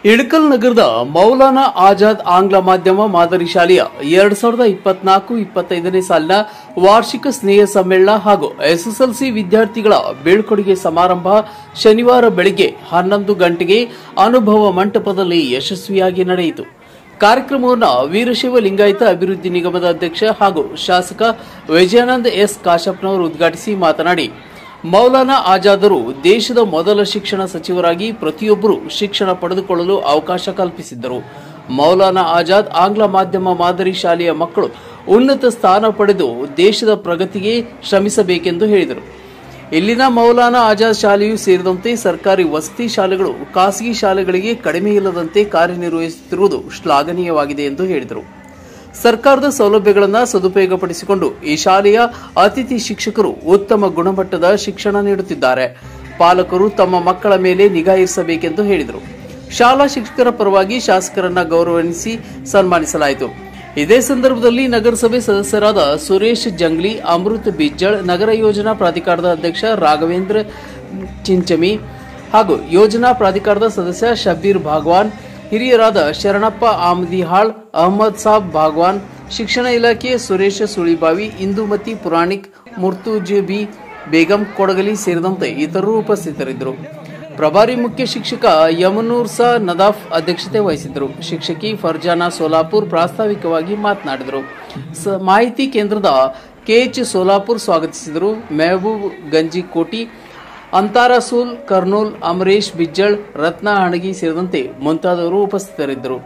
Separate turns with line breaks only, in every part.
ಇಳಕಲ್ ನಗರದ ಮೌಲಾನಾ ಆಜಾದ್ ಆಂಗ್ಲ ಮಾಧ್ಯಮ ಮಾದರಿ ಶಾಲೆಯ 2024-25ನೇ ಸಾಲಿನ ವಾರ್ಷಿಕ ಸ್ನೇಹ ಸಮ್ಮೇಳನ ಹಾಗೂ ಎಸ್ಎಸ್ಎಲ್ಸಿ ವಿದ್ಯಾರ್ಥಿಗಳ ಬೀಳ್ಕೊಡುಗೆ ಸಮಾರಂಭ ಶನಿವಾರ ಬೆಳಗ್ಗೆ 11 ಗಂಟೆಗೆ ಅನುಭವ ಮಂಟಪದಲ್ಲಿ ಯಶಸ್ವಿಯಾಗಿ ನಡೆಯಿತು. ಕಾರ್ಯಕ್ರಮವನ್ನು ವೀರಶೈವ ಲಿಂಗಾಯತ ಅಭಿವೃದ್ಧಿ ನಿಗಮದ ಅಧ್ಯಕ್ಷ ಹಾಗೂ ಶಾಸಕ ವಿಜಯಾನಂದ ಎಸ್ ಕಾಶಪ್ಪನವರು ಉದ್ಘಾಟಿಸಿ ಮಾತನಾಡಿ, ಮೌಲಾನಾ ಆಜಾದರು ದೇಶದ ಮೊದಲ ಶಿಕ್ಷಣ ಸಚಿವರಾಗಿ ಪ್ರತಿಯೊಬ್ಬರೂ ಶಿಕ್ಷಣ ಪಡೆದುಕೊಳ್ಳಲು ಅವಕಾಶ ಕಲ್ಪಿಸಿದ್ದರು. ಮೌಲಾನಾ ಆಜಾದ್ ಆಂಗ್ಲ ಮಾಧ್ಯಮ ಮಾದರಿ ಶಾಲೆಯ ಮಕ್ಕಳು ಉನ್ನತ ಸ್ಥಾನ ಪಡೆದು ದೇಶದ ಪ್ರಗತಿಗೆ ಶ್ರಮಿಸಬೇಕೆಂದು ಹೇಳಿದರು. ಇಲ್ಲಿನ ಮೌಲಾನಾ ಆಜಾದ್ ಶಾಲೆಯೂ ಸೇರಿದಂತೆ ಸರ್ಕಾರಿ ವಸತಿ ಶಾಲೆಗಳು ಖಾಸಗಿ ಶಾಲೆಗಳಿಗೆ ಕಡಿಮೆ ಇಲ್ಲದಂತೆ ಕಾರ್ಯನಿರ್ವಹಿಸುತ್ತಿರುವುದು ಶ್ಲಾಘನೀಯವಾಗಿದೆ ಎಂದು ಹೇಳಿದರು. ಸರ್ಕಾರದ ಸೌಲಭ್ಯಗಳನ್ನು ಸದುಪಯೋಗಪಡಿಸಿಕೊಂಡು ಈ ಶಾಲೆಯ ಅತಿಥಿ ಶಿಕ್ಷಕರು ಉತ್ತಮ ಗುಣಮಟ್ಟದ ಶಿಕ್ಷಣ ನೀಡುತ್ತಿದ್ದಾರೆ. ಪಾಲಕರು ತಮ್ಮ ಮಕ್ಕಳ ಮೇಲೆ ನಿಗಾ ಇರಿಸಬೇಕೆಂದು ಹೇಳಿದರು. ಶಾಲಾ ಶಿಕ್ಷಕರ ಪರವಾಗಿ ಶಾಸಕರನ್ನ ಗೌರವಿಸಿ ಸನ್ಮಾನಿಸಲಾಯಿತು. ಇದೇ ಸಂದರ್ಭದಲ್ಲಿ ನಗರಸಭೆ ಸದಸ್ಯರಾದ ಸುರೇಶ್ ಜಂಗ್ಲಿ, ಅಮೃತ್ ಬಿಜ್ಜಳ್, ನಗರ ಯೋಜನಾ ಪ್ರಾಧಿಕಾರದ ಅಧ್ಯಕ್ಷ ರಾಘವೇಂದ್ರ ಚಿಂಚಮಿ ಹಾಗೂ ಯೋಜನಾ ಪ್ರಾಧಿಕಾರದ ಸದಸ್ಯ ಶಬ್ಬೀರ್ ಭಾಗವಾನ್, ಹಿರಿಯರಾದ ಶರಣಪ್ಪ ಆಮದಿಹಾಳ್, ಅಹಮದ್ ಸಾಬ್ ಭಾಗವಾನ್, ಶಿಕ್ಷಣ ಇಲಾಖೆ ಸುರೇಶ ಸುಳಿಬಾವಿ, ಇಂದುಮತಿ ಪುರಾಣಿಕ್, ಮುರ್ತುಜಬಿ ಬೇಗಂ ಕೊಡಗಲಿ ಸೇರಿದಂತೆ ಇತರರು ಉಪಸ್ಥಿತರಿದ್ದರು. ಪ್ರಭಾರಿ ಮುಖ್ಯ ಶಿಕ್ಷಕ ಯಮನೂರ್ ಸಾ ನದಾಫ್ ಅಧ್ಯಕ್ಷತೆ ವಹಿಸಿದ್ದರು. ಶಿಕ್ಷಕಿ ಫರ್ಜಾನಾ ಸೋಲಾಪುರ್ ಪ್ರಾಸ್ತಾವಿಕವಾಗಿ ಮಾತನಾಡಿದರು. ಮಾಹಿತಿ ಕೇಂದ್ರದ ಕೆಎಚ್ ಸೋಲಾಪುರ್ ಸ್ವಾಗತಿಸಿದರು. ಮೆಹಬೂಬ್ ಗಂಜಿಕೋಟಿ, ಅಂತಾರಸೂಲ್ ಕರ್ನೂಲ್, ಅಮರೇಶ್ ಬಿಜ್ಜಳ್, ರತ್ನ ಹಣಗಿ ಸೇರಿದಂತೆ ಮುಂತಾದವರು ಉಪಸ್ಥಿತರಿದ್ದರು.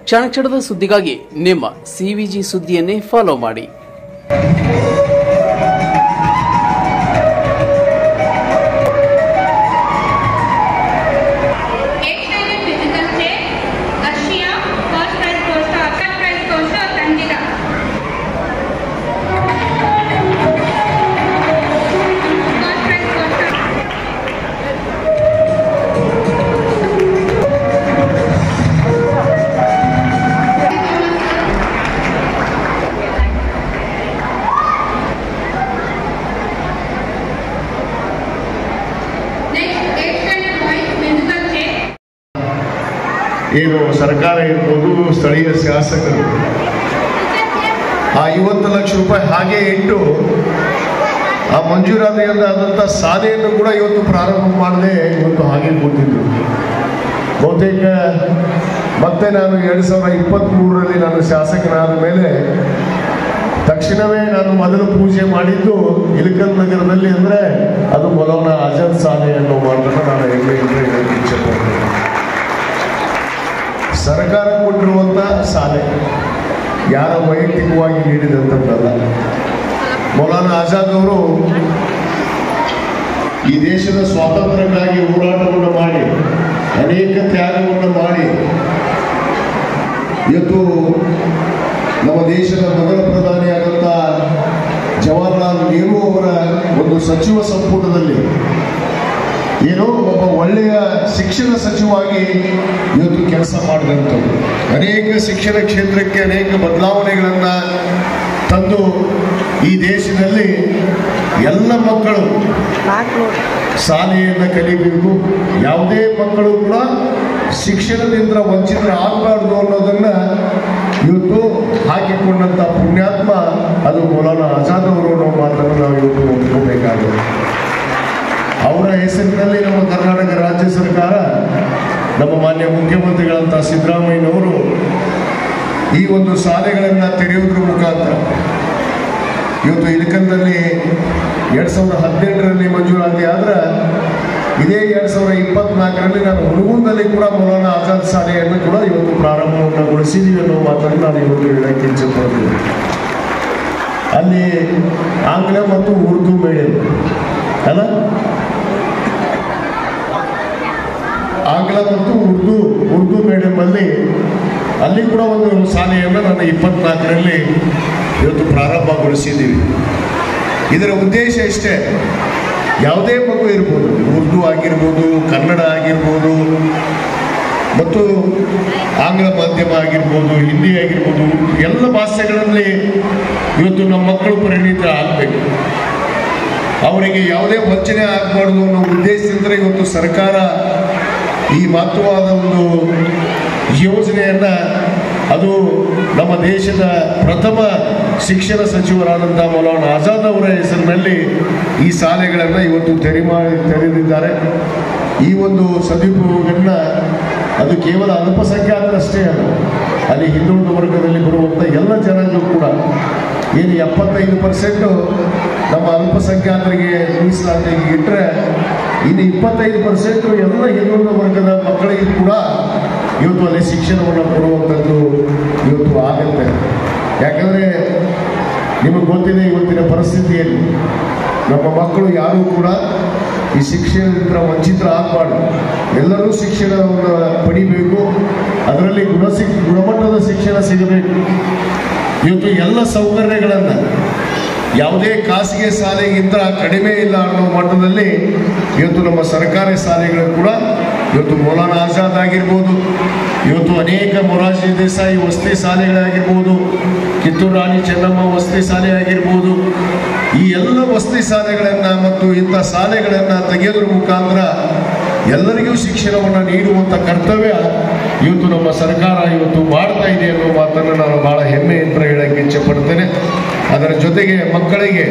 ಕ್ಷಣದ ಸುದ್ದಿಗಾಗಿ ನಿಮ್ಮ ಸಿವಿಜಿ ಸುದ್ದಿಯನ್ನೇ ಫಾಲೋ ಮಾಡಿ.
ಏನು ಸರ್ಕಾರ ಇರ್ಬೋದು, ಸ್ಥಳೀಯ ಶಾಸಕರು ಆ 50 ಲಕ್ಷ ರೂಪಾಯಿ ಹಾಗೆ ಇಟ್ಟು ಆ ಮಂಜೂರಾತಿಯಾದಂಥ ಸಾಧನೆಯನ್ನು ಕೂಡ ಇವತ್ತು ಪ್ರಾರಂಭ ಮಾಡದೆ ಇವತ್ತು ಹಾಗೆ ಕೂತಿದ್ರು. ಬಹುತೇಕ ಮತ್ತೆ ನಾನು 2023ರಲ್ಲಿ ನಾನು ಶಾಸಕನಾದ ಮೇಲೆ ತಕ್ಷಣವೇ ನಾನು ಮೊದಲು ಪೂಜೆ ಮಾಡಿದ್ದು ಇಳಕಲ್ ನಗರದಲ್ಲಿ, ಅಂದರೆ ಅದು ಮೌಲಾನಾ ಆಜಾದ್ ಶಾಲೆ ಅನ್ನೋ ಮಾತನ್ನು ನಾನು ಹೆಮ್ಮೆಯಿಂದ ಹೇಳಕ್ಕೆ ಇಚ್ಛೆಪಡ್ತೇನೆ. ಸರ್ಕಾರ ಕೊಟ್ಟಿರುವಂಥ ಶಾಲೆ ಯಾರ ವೈಯಕ್ತಿಕವಾಗಿ ನೀಡಿದಂಥದ್ದಲ್ಲ. ಮೌಲಾನಾ ಆಜಾದ್ ಅವರು ಈ ದೇಶದ ಸ್ವಾತಂತ್ರ್ಯಕ್ಕಾಗಿ ಹೋರಾಟವನ್ನು ಮಾಡಿ, ಅನೇಕ ತ್ಯಾಗವನ್ನು ಮಾಡಿ, ಇವತ್ತು ನಮ್ಮ ದೇಶದ ಮೊದಲ ಪ್ರಧಾನಿಯಾದಂಥ ಜವಾಹರ್ಲಾಲ್ ನೆಹರು ಅವರ ಒಂದು ಸಚಿವ ಸಂಪುಟದಲ್ಲಿ ಏನೋ ಒಬ್ಬ ಒಳ್ಳೆಯ ಶಿಕ್ಷಣ ಸಚಿವವಾಗಿ ಇವತ್ತು ಕೆಲಸ ಮಾಡಿದಂಥದ್ದು, ಅನೇಕ ಶಿಕ್ಷಣ ಕ್ಷೇತ್ರಕ್ಕೆ ಅನೇಕ ಬದಲಾವಣೆಗಳನ್ನು ತಂದು ಈ ದೇಶದಲ್ಲಿ ಎಲ್ಲ ಮಕ್ಕಳು ಶಾಲೆಯನ್ನು ಕಲಿಬೇಕು, ಯಾವುದೇ ಮಕ್ಕಳು ಕೂಡ ಶಿಕ್ಷಣದಿಂದ ವಂಚಿತರಾಗಬಾರ್ದು ಅನ್ನೋದನ್ನು ಇವತ್ತು ಹಾಕಿಕೊಂಡಂಥ ಪುಣ್ಯಾತ್ಮ ಅದು ಮೌಲಾನಾ ಆಜಾದ್ ಅವರು ಅನ್ನೋ ಮಾತನ್ನು ನಾವು ಇವತ್ತು ಒಪ್ಪಿಕೋಬೇಕಾಗಿದೆ. ಅವರ ಹೆಸರಿನಲ್ಲಿ ನಮ್ಮ ಕರ್ನಾಟಕ ರಾಜ್ಯ ಸರ್ಕಾರ, ನಮ್ಮ ಮಾನ್ಯ ಮುಖ್ಯಮಂತ್ರಿಗಳಂಥ ಸಿದ್ದರಾಮಯ್ಯನವರು ಈ ಒಂದು ಶಾಲೆಗಳನ್ನು ತೆರೆಯುವುದರ ಮುಖಾಂತರ ಇವತ್ತು ಇಳಕಲ್ನಲ್ಲಿ 2018ರಲ್ಲಿ ಮಂಜೂರಾತಿ ಆದ್ರೆ ಇದೇ 2024ರಲ್ಲಿ ನಾನು ಹುಡುಗನಲ್ಲಿ ಕೂಡ ಮೌಲಾನಾ ಆಜಾದ್ ಶಾಲೆಯನ್ನು ಕೂಡ ಇವತ್ತು ಪ್ರಾರಂಭವನ್ನು ಗೊಳಿಸಿದ್ದೀವಿ ಅನ್ನೋ ಮಾತನ್ನು ನಾನು ಇವತ್ತು ಹೇಳಕ್ಕೆ ಇಚ್ಛೆಪಡ್ತೀನಿ. ಅಲ್ಲಿ ಆಂಗ್ಲ ಮತ್ತು ಉರ್ದು ಮೀಡಿಯಂ ಅಲ್ಲ, ಆಂಗ್ಲ ಮತ್ತು ಉರ್ದು ಮೀಡಿಯಂಲ್ಲಿ ಅಲ್ಲಿ ಕೂಡ ಒಂದು ಶಾಲೆಯನ್ನು ನಾನು 24ರಲ್ಲಿ ಇವತ್ತು ಪ್ರಾರಂಭಗೊಳಿಸಿದ್ದೀವಿ. ಇದರ ಉದ್ದೇಶ ಇಷ್ಟೇ, ಯಾವುದೇ ಮಗು ಇರ್ಬೋದು, ಉರ್ದು ಆಗಿರ್ಬೋದು, ಕನ್ನಡ ಆಗಿರ್ಬೋದು, ಮತ್ತು ಆಂಗ್ಲ ಮಾಧ್ಯಮ ಆಗಿರ್ಬೋದು, ಹಿಂದಿ ಆಗಿರ್ಬೋದು, ಎಲ್ಲ ಭಾಷೆಗಳಲ್ಲಿ ಇವತ್ತು ನಮ್ಮ ಮಕ್ಕಳು ಪರಿಣಿತ ಆಗಬೇಕು. ಅವರಿಗೆ ಯಾವುದೇ ವಂಚನೆ ಆಗಬಾರ್ದು ಅನ್ನೋ ಉದ್ದೇಶದಿಂದ ಇವತ್ತು ಸರ್ಕಾರ ಈ ಮಹತ್ವವಾದ ಒಂದು ಯೋಜನೆಯನ್ನು ಅದು ನಮ್ಮ ದೇಶದ ಪ್ರಥಮ ಶಿಕ್ಷಣ ಸಚಿವರಾದಂಥ ಮೌಲಾನಾ ಆಜಾದ್ ಅವರ ಹೆಸರಿನಲ್ಲಿ ಈ ಶಾಲೆಗಳನ್ನು ಇವತ್ತು ತೆರೆದಿದ್ದಾರೆ. ಈ ಒಂದು ಸದುಪಯೋಗವನ್ನು ಅದು ಕೇವಲ ಅಲ್ಪಸಂಖ್ಯಾತರಷ್ಟೇ ಅಲ್ಲ, ಅಲ್ಲಿ ಹಿಂದುಳಿದ ವರ್ಗದಲ್ಲಿ ಬರುವಂಥ ಎಲ್ಲ ಜನಾಂಗ ಕೂಡ ಏನು 75% ನಮ್ಮ ಅಲ್ಪಸಂಖ್ಯಾತರಿಗೆ ಮೀಸಲಾತಿ ಇಟ್ಟರೆ ಇನ್ನು 25% ಎಲ್ಲ ಹಿಂದುಳಿದ ವರ್ಗದ ಮಕ್ಕಳಿಗೆ ಕೂಡ ಇವತ್ತು ಅಲ್ಲಿ ಶಿಕ್ಷಣವನ್ನು ಕೊಡುವಂಥದ್ದು ಇವತ್ತು ಆಗುತ್ತೆ. ಯಾಕಂದರೆ ನಿಮಗೆ ಗೊತ್ತಿದೆ ಇವತ್ತಿನ ಪರಿಸ್ಥಿತಿಯಲ್ಲಿ ನಮ್ಮ ಮಕ್ಕಳು ಯಾರೂ ಕೂಡ ಈ ಶಿಕ್ಷಣದಿಂದ ವಂಚಿತರಾಗಬಾರ್ದು. ಎಲ್ಲರೂ ಶಿಕ್ಷಣವನ್ನು ಪಡಿಬೇಕು, ಅದರಲ್ಲಿ ಗುಣಮಟ್ಟದ ಶಿಕ್ಷಣ ಸಿಗಬೇಕು. ಇವತ್ತು ಎಲ್ಲ ಸೌಕರ್ಯಗಳನ್ನು ಯಾವುದೇ ಖಾಸಗಿ ಶಾಲೆಗಿಂತ ಕಡಿಮೆ ಇಲ್ಲ ಅನ್ನೋ ಮಟ್ಟದಲ್ಲಿ ಇವತ್ತು ನಮ್ಮ ಸರ್ಕಾರಿ ಶಾಲೆಗಳು ಕೂಡ ಇವತ್ತು ಮೌಲಾನಾ ಆಜಾದ್ ಆಗಿರ್ಬೋದು, ಇವತ್ತು ಅನೇಕ ಮೊರಾರ್ಜಿ ದೇಸಾಯಿ ವಸತಿ ಶಾಲೆಗಳಾಗಿರ್ಬೋದು, ಕಿತ್ತೂರು ರಾಣಿ ಚೆನ್ನಮ್ಮ ವಸತಿ ಶಾಲೆ ಆಗಿರ್ಬೋದು, ಈ ಎಲ್ಲ ವಸತಿ ಶಾಲೆಗಳನ್ನು ಮತ್ತು ಇಂಥ ಶಾಲೆಗಳನ್ನು ತೆಗೆಯೋದ್ರ ಮುಖಾಂತರ ಎಲ್ಲರಿಗೂ ಶಿಕ್ಷಣವನ್ನು ನೀಡುವಂಥ ಕರ್ತವ್ಯ ಇವತ್ತು ನಮ್ಮ ಸರ್ಕಾರ ಇವತ್ತು ಮಾಡ್ತಾ ಇದೆ ಅನ್ನೋ ಮಾತನ್ನು ನಾನು ಬಹಳ ಹೆಮ್ಮೆಯಿಂದ ಹೇಳಕ್ಕೆ ಇಚ್ಛೆ ಪಡ್ತೇನೆ. ಅದರ ಜೊತೆಗೆ ಮಕ್ಕಳಿಗೆ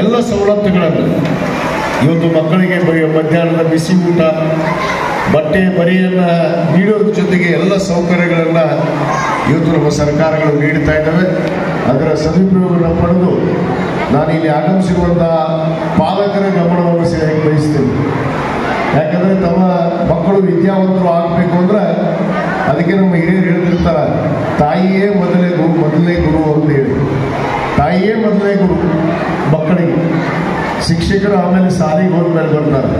ಎಲ್ಲ ಸವಲತ್ತುಗಳನ್ನು ಇವತ್ತು ಮಕ್ಕಳಿಗೆ ಮಧ್ಯಾಹ್ನದ ಬಿಸಿ ಊಟ, ಬಟ್ಟೆ ಬರೆಯನ್ನು ನೀಡೋದ್ರ ಜೊತೆಗೆ ಎಲ್ಲ ಸೌಕರ್ಯಗಳನ್ನು ಇವತ್ತು ನಮ್ಮ ಸರ್ಕಾರಗಳು ನೀಡ್ತಾ ಇದ್ದಾವೆ. ಅದರ ಸದುಪಯೋಗವನ್ನು ಪಡೆದು ನಾನು ಇಲ್ಲಿ ಆಗಮಿಸಿರುವಂಥ ಪಾಲಕರ ಗಮನವನ್ನು ಸೆಳೆಯಕ್ಕೆ ಬಯಸ್ತೇನೆ. ಯಾಕಂದರೆ ತಮ್ಮ ಮಕ್ಕಳು ವಿದ್ಯಾವಂತರು ಆಗಬೇಕು ಅಂದರೆ ಅದಕ್ಕೆ ನಮ್ಮ ಹಿರಿಯರು ಹೇಳ್ತಿರ್ತಾರೆ, ತಾಯಿಯೇ ಮೊದಲನೇ ಗುರು ಅಂತ ಹೇಳಿ. ತಾಯಿಯೇ ಮೊದಲನೇ ಗುರು ಮಕ್ಕಳಿಗೆ. ಶಿಕ್ಷಕರು ಆಮೇಲೆ ಶಾಲೆಗೆ ಹೋದ್ಮೇಲೆ ಬರ್ತಾರೆ.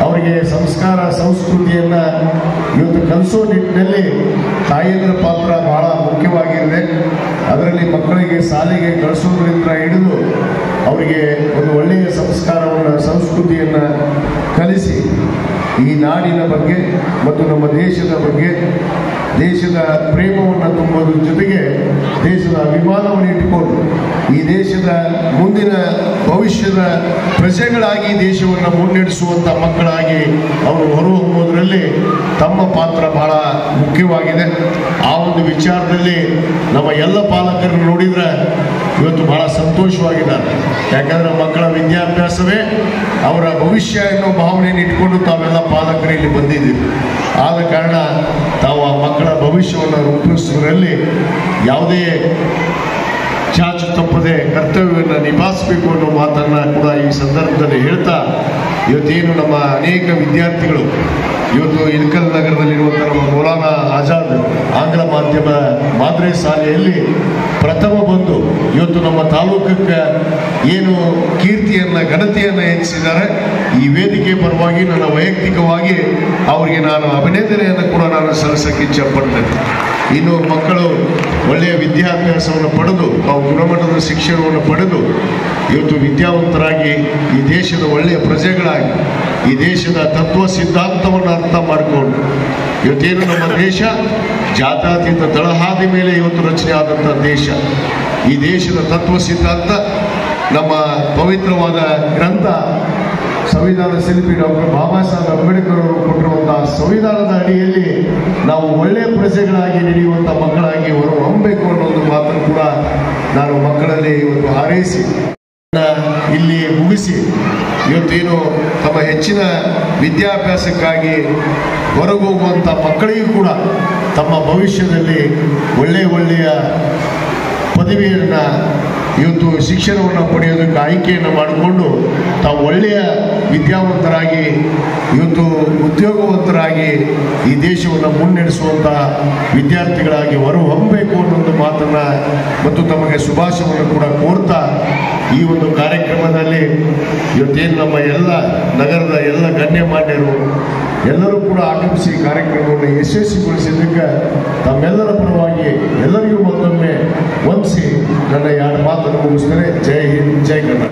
ಅವರಿಗೆ ಸಂಸ್ಕಾರ ಸಂಸ್ಕೃತಿಯನ್ನು ಇವತ್ತು ಕಲಿಸೋ ನಿಟ್ಟಿನಲ್ಲಿ ತಾಯಿಯರ ಪಾತ್ರ ಬಹಳ ಮುಖ್ಯವಾಗಿರುತ್ತೆ. ಅದರಲ್ಲಿ ಮಕ್ಕಳಿಗೆ ಶಾಲೆಗೆ ಕಳಿಸೋದ್ರಿಂದ ಹಿಡಿದು ಅವರಿಗೆ ಒಂದು ಒಳ್ಳೆಯ ಸಂಸ್ಕಾರವನ್ನು ಸಂಸ್ಕೃತಿಯನ್ನು ಕಲಿಸಿ ಈ ನಾಡಿನ ಬಗ್ಗೆ ಮತ್ತು ನಮ್ಮ ದೇಶದ ಬಗ್ಗೆ ದೇಶದ ಪ್ರೇಮವನ್ನು ತುಂಬೋದ್ರ ಜೊತೆಗೆ ದೇಶದ ಅಭಿಮಾನವನ್ನು ಇಟ್ಟುಕೊಂಡು ಈ ದೇಶದ ಮುಂದಿನ ಭವಿಷ್ಯದ ಪ್ರಜೆಗಳಾಗಿ ದೇಶವನ್ನು ಮುನ್ನಡೆಸುವಂಥ ಮಕ್ಕಳಾಗಿ ಅವರು ಹೊರಹೊಮ್ಮೋದ್ರಲ್ಲಿ ತಮ್ಮ ಪಾತ್ರ ಬಹಳ ಮುಖ್ಯವಾಗಿದೆ. ಆ ಒಂದು ವಿಚಾರದಲ್ಲಿ ನಮ್ಮ ಎಲ್ಲ ಪಾಲಕರನ್ನು ನೋಡಿದರೆ ಇವತ್ತು ಬಹಳ ಸಂತೋಷವಾಗಿದ್ದಾರೆ. ಯಾಕಂದರೆ ಮಕ್ಕಳ ವಿದ್ಯಾಭ್ಯಾಸವೇ ಅವರ ಭವಿಷ್ಯ ಎನ್ನುವ ಭಾವನೆಯನ್ನು ಇಟ್ಕೊಂಡು ತಾವೆಲ್ಲ ಪಾಲಕರು ಇಲ್ಲಿ ಬಂದಿದ್ದೀವಿ. ಆದ ಕಾರಣ ತಾವು ಆ ಮಕ್ಕಳ ಭವಿಷ್ಯವನ್ನು ರೂಪಿಸುವುದರಲ್ಲಿ ಯಾವುದೇ ಚಾಚು ತಪ್ಪದೆ ಕರ್ತವ್ಯವನ್ನು ನಿಭಾಯಿಸಬೇಕು ಅನ್ನೋ ಮಾತನ್ನು ಕೂಡ ಈ ಸಂದರ್ಭದಲ್ಲಿ ಹೇಳ್ತಾ, ಇವತ್ತೇನು ನಮ್ಮ ಅನೇಕ ವಿದ್ಯಾರ್ಥಿಗಳು ಇವತ್ತು ಇಳಕಲ್ ನಗರದಲ್ಲಿರುವಂಥ ನಮ್ಮ ಮೌಲಾನಾ ಆಜಾದ್ ಆಂಗ್ಲ ಮಾಧ್ಯಮ ಮಾದರಿ ಶಾಲೆಯಲ್ಲಿ ಪ್ರಥಮ ಬಂದು ಇವತ್ತು ನಮ್ಮ ತಾಲೂಕಕ್ಕೆ ಏನು ಕೀರ್ತಿಯನ್ನು ಘನತೆಯನ್ನು ಹೆಚ್ಚಿಸಿದ್ದಾರೆ. ಈ ವೇದಿಕೆ ಪರವಾಗಿ ನನ್ನ ವೈಯಕ್ತಿಕವಾಗಿ ಅವರಿಗೆ ನಾನು ಅಭಿನಂದನೆಯನ್ನು ಕೂಡ ನಾನು ಸಲ್ಲಿಸಕ್ಕೆ ಇಚ್ಛೆ ಪಡ್ತೇನೆ. ಇನ್ನು ಮಕ್ಕಳು ಒಳ್ಳೆಯ ವಿದ್ಯಾಭ್ಯಾಸವನ್ನು ಪಡೆದು ತಾವು ಗುಣಮಟ್ಟದ ಶಿಕ್ಷಣವನ್ನು ಪಡೆದು ಇವತ್ತು ವಿದ್ಯಾವಂತರಾಗಿ ಈ ದೇಶದ ಒಳ್ಳೆಯ ಪ್ರಜೆಗಳಾಗಿ ಈ ದೇಶದ ತತ್ವ ಸಿದ್ಧಾಂತವನ್ನು ಅರ್ಥ ಮಾಡಿಕೊಂಡು ಇವತ್ತೇನು ನಮ್ಮ ದೇಶ ಜಾತ್ಯತೀತ ತಳಹಾದಿ ಮೇಲೆ ಇವತ್ತು ರಚನೆ ಆದಂಥ ದೇಶ. ಈ ದೇಶದ ತತ್ವ ಸಿದ್ಧಾಂತ ನಮ್ಮ ಪವಿತ್ರವಾದ ಗ್ರಂಥ ಸಂವಿಧಾನ ಶಿಲ್ಪಿ ಡಾಕ್ಟರ್ ಬಾಬಾ ಸಾಹೇಬ್ ಅಂಬೇಡ್ಕರ್ ಅವರು ಕೊಟ್ಟಿರುವಂತಹ ಸಂವಿಧಾನದ ಅಡಿಯಲ್ಲಿ ನಾವು ಒಳ್ಳೆಯ ಪ್ರಜೆಗಳಾಗಿ ನಡೆಯುವಂಥ ಮಕ್ಕಳಾಗಿ ಹೊರಹೊಮ್ಮಬೇಕು ಅನ್ನೋ ಒಂದು ಮಾತನ್ನು ಕೂಡ ನಾನು ಮಕ್ಕಳಲ್ಲಿ ಇವತ್ತು ಹಾರೈಸಿ ಇಲ್ಲಿ ಮುಗಿಸಿ ಇವತ್ತೇನು ತಮ್ಮ ಹೆಚ್ಚಿನ ವಿದ್ಯಾಭ್ಯಾಸಕ್ಕಾಗಿ ಹೊರಗೋಗುವಂಥ ಮಕ್ಕಳಿಗೂ ಕೂಡ ತಮ್ಮ ಭವಿಷ್ಯದಲ್ಲಿ ಒಳ್ಳೆಯ ಪದವಿಯನ್ನು ಇವತ್ತು ಶಿಕ್ಷಣವನ್ನು ಪಡೆಯೋದಕ್ಕೆ ಆಯ್ಕೆಯನ್ನು ಮಾಡಿಕೊಂಡು ತಾವು ಒಳ್ಳೆಯ ವಿದ್ಯಾವಂತರಾಗಿ ಇವತ್ತು ಉದ್ಯೋಗವಂತರಾಗಿ ಈ ದೇಶವನ್ನು ಮುನ್ನಡೆಸುವಂಥ ವಿದ್ಯಾರ್ಥಿಗಳಾಗಿ ಹೊರಹೊಮ್ಮಬೇಕು ಅನ್ನೋದು ಮಾತನ್ನು ಮತ್ತು ತಮಗೆ ಶುಭಾಶಯವನ್ನು ಕೂಡ ಕೋರ್ತಾ ಈ ಒಂದು ಕಾರ್ಯಕ್ರಮದಲ್ಲಿ ಇವತ್ತೇನು ನಮ್ಮ ಎಲ್ಲ ನಗರದ ಎಲ್ಲ ಗಣ್ಯಮಾನ್ಯರು ಎಲ್ಲರೂ ಕೂಡ ಆಗಮಿಸಿ ಕಾರ್ಯಕ್ರಮವನ್ನು ಯಶಸ್ವಿಗೊಳಿಸಿದ್ದಕ್ಕೆ ತಮ್ಮೆಲ್ಲರ ಪರವಾಗಿ ಎಲ್ಲರಿಗೂ ಮತ್ತೊಮ್ಮೆ ವಂದಿಸಿ ನನ್ನ ಎರಡು ಮಾತನ್ನು ಮುಗಿಸ್ತೇನೆ. ಜೈ ಹಿಂದ್, ಜೈ ಕರ್ನಾಟಕ.